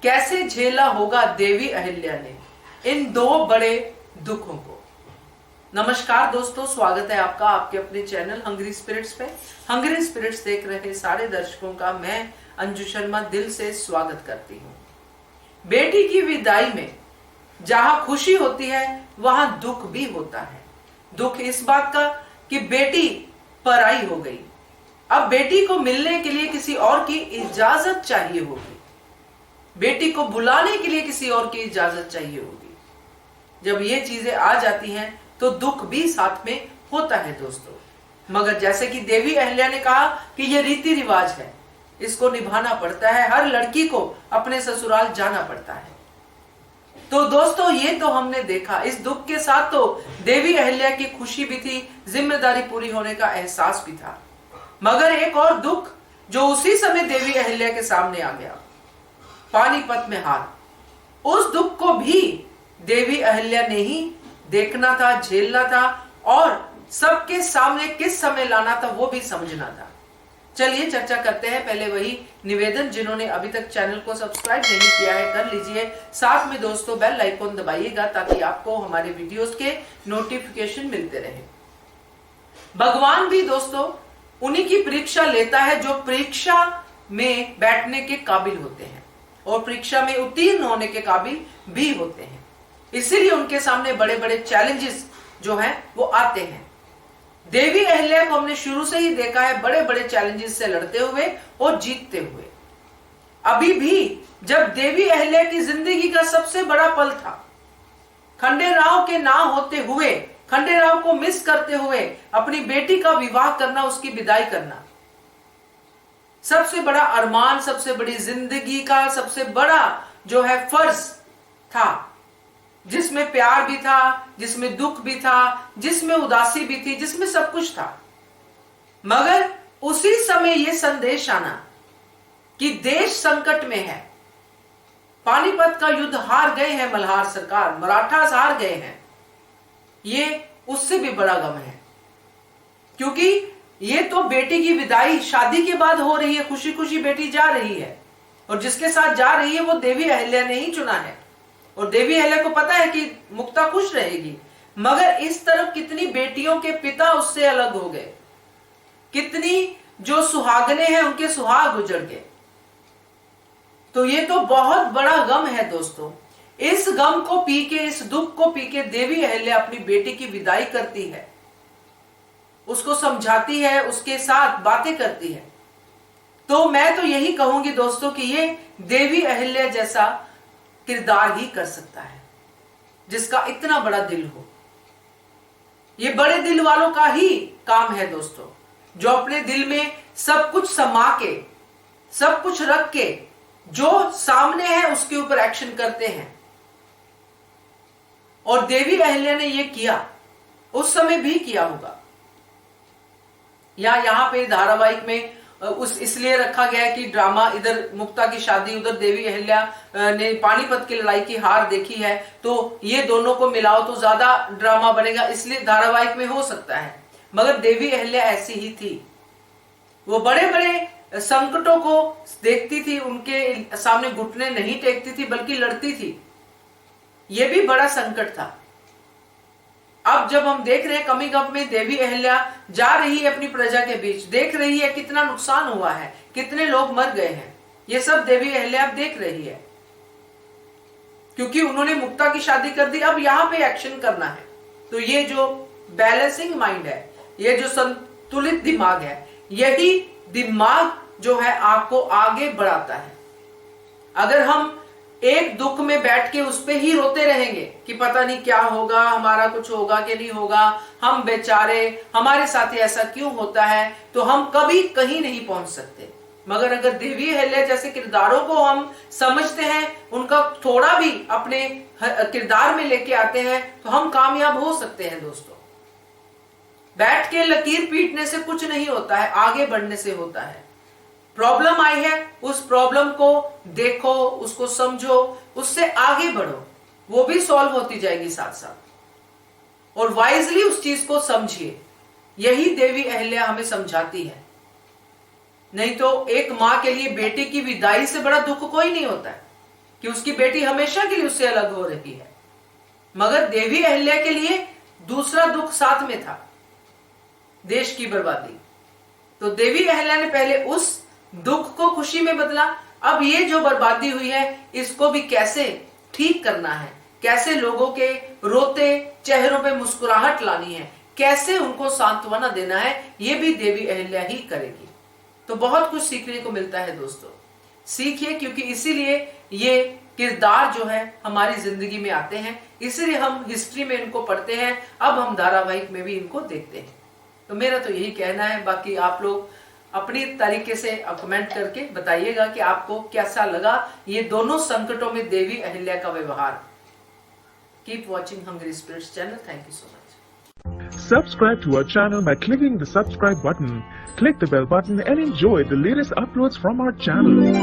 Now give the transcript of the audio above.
कैसे झेला होगा देवी अहिल्या ने इन दो बड़े दुखों को। नमस्कार दोस्तों, स्वागत है आपका आपके अपने चैनल हंग्री स्पिरिट्स पे। हंग्री स्पिरिट्स देख रहे सारे दर्शकों का मैं अंजू शर्मा दिल से स्वागत करती हूँ। बेटी की विदाई में जहां खुशी होती है वहां दुख भी होता है। दुख इस बात का कि बेटी पराई हो गई। अब बेटी को मिलने के लिए किसी और की इजाजत चाहिए होगी, बेटी को बुलाने के लिए किसी और की इजाजत चाहिए होगी। जब ये चीजें आ जाती हैं तो दुख भी साथ में होता है दोस्तों। मगर जैसे कि देवी अहिल्या ने कहा कि ये रीति रिवाज है, इसको निभाना पड़ता है, हर लड़की को अपने ससुराल जाना पड़ता है। तो दोस्तों ये तो हमने देखा, इस दुख के साथ तो देवी अहिल्या की खुशी भी थी, जिम्मेदारी पूरी होने का एहसास भी था। मगर एक और दुख जो उसी समय देवी अहिल्या के सामने आ गया, पानीपत में हार। उस दुख को भी देवी अहिल्या ने ही देखना था, झेलना था और सबके सामने किस समय लाना था वो भी समझना था। चलिए चर्चा करते हैं। पहले वही निवेदन, जिन्होंने अभी तक चैनल को सब्सक्राइब नहीं किया है कर लीजिए। साथ में दोस्तों बेल आइकन दबाइएगा ताकि आपको हमारे वीडियोस के नोटिफिकेशन मिलते रहे। भगवान भी दोस्तों उन्हीं की परीक्षा लेता है जो परीक्षा में बैठने के काबिल होते हैं और परीक्षा में उत्तीर्ण होने के काबिल भी होते हैं। इसीलिए उनके सामने बड़े बड़े चैलेंजेस जो हैं वो आते हैं। देवी अहिल्या को हमने शुरू से ही देखा है बड़े बड़े चैलेंजेस से लड़ते हुए और जीतते हुए। अभी भी जब देवी अहिल्या की जिंदगी का सबसे बड़ा पल था, खंडेराव के ना होते हुए, खंडेराव को मिस करते हुए अपनी बेटी का विवाह करना, उसकी विदाई करना सबसे बड़ा अरमान, सबसे बड़ी जिंदगी का सबसे बड़ा जो है फर्ज था, जिसमें प्यार भी था, जिसमें दुख भी था, जिसमें उदासी भी थी, जिसमें सब कुछ था। मगर उसी समय यह संदेश आना कि देश संकट में है, पानीपत का युद्ध हार गए हैं मल्हार सरकार, मराठास हार गए हैं, ये उससे भी बड़ा गम है। क्योंकि ये तो बेटी की विदाई शादी के बाद हो रही है, खुशी खुशी बेटी जा रही है और जिसके साथ जा रही है वो देवी अहिल्या ने ही चुना है और देवी अहिल्या को पता है कि मुक्ता खुश रहेगी। मगर इस तरफ कितनी बेटियों के पिता उससे अलग हो गए, कितनी जो सुहागने हैं उनके सुहाग उजड़ गए। तो ये तो बहुत बड़ा गम है दोस्तों। इस गम को पी के, इस दुख को पी के देवी अहिल्या अपनी बेटी की विदाई करती है, उसको समझाती है, उसके साथ बातें करती है। तो मैं तो यही कहूंगी दोस्तों कि ये देवी अहिल्या जैसा किरदार ही कर सकता है जिसका इतना बड़ा दिल हो। ये बड़े दिल वालों का ही काम है दोस्तों, जो अपने दिल में सब कुछ समा के, सब कुछ रख के, जो सामने है उसके ऊपर एक्शन करते हैं। और देवी अहिल्या ने यह किया, उस समय भी किया होगा। या यहां पे धारावाहिक में उस इसलिए रखा गया है कि ड्रामा, इधर मुक्ता की शादी, उधर देवी अहिल्या ने पानीपत की लड़ाई की हार देखी है, तो ये दोनों को मिलाओ तो ज्यादा ड्रामा बनेगा, इसलिए धारावाहिक में हो सकता है। मगर देवी अहिल्या ऐसी ही थी, वो बड़े बड़े संकटों को देखती थी, उनके सामने घुटने नहीं टेकती थी बल्कि लड़ती थी। यह भी बड़ा संकट था। अब जब हम देख रहे हैं कमी गप में देवी अहिल्या जा रही है अपनी प्रजा के बीच, देख रही है कितना नुकसान हुआ है, कितने लोग मर गए हैं, ये सब देवी अहिल्या अब देख रही है। क्योंकि उन्होंने मुक्ता की शादी कर दी, अब यहां पे एक्शन करना है। तो ये जो बैलेंसिंग माइंड है, ये जो संतुलित दिमाग है, यही दिमाग जो है आपको आगे बढ़ाता है। अगर हम एक दुख में बैठ के उस पे ही रोते रहेंगे कि पता नहीं क्या होगा, हमारा कुछ होगा कि नहीं होगा, हम बेचारे, हमारे साथ ऐसा क्यों होता है, तो हम कभी कहीं नहीं पहुंच सकते। मगर अगर देवी अहिल्या जैसे किरदारों को हम समझते हैं, उनका थोड़ा भी अपने किरदार में लेके आते हैं, तो हम कामयाब हो सकते हैं दोस्तों। बैठ के लकीर पीटने से कुछ नहीं होता है, आगे बढ़ने से होता है। प्रॉब्लम आई है, उस प्रॉब्लम को देखो, उसको समझो, उससे आगे बढ़ो, वो भी सॉल्व होती जाएगी साथ साथ। और वाइजली उस चीज को समझिए, यही देवी अहिल्या हमें समझाती है। नहीं तो एक मां के लिए बेटे की विदाई से बड़ा दुख कोई नहीं होता है। कि उसकी बेटी हमेशा के लिए उससे अलग हो रही है, मगर देवी अहिल्या के लिए दूसरा दुख साथ में था, देश की बर्बादी। तो देवी अहिल्या ने पहले उस दुख को खुशी में बदला, अब ये जो बर्बादी हुई है इसको भी कैसे ठीक करना है, कैसे लोगों के रोते चेहरों पे मुस्कुराहट लानी है, कैसे उनको सांत्वना देना है, ये भी देवी अहिल्या ही करेगी। तो बहुत कुछ सीखने को मिलता है दोस्तों, सीखिए, क्योंकि इसीलिए ये किरदार जो है हमारी जिंदगी में आते हैं, इसीलिए हम हिस्ट्री में इनको पढ़ते हैं, अब हम धारावाहिक में भी इनको देखते हैं। तो मेरा तो यही कहना है, बाकी आप लोग अपनी तरीके से कमेंट करके बताइएगा कि आपको कैसा लगा ये दोनों संकटों में देवी अहिल्या का व्यवहार। Keep watching Hungry Spirits channel. Thank you so much. Subscribe to our channel by clicking the subscribe button. Click the bell button and enjoy the latest uploads from our channel.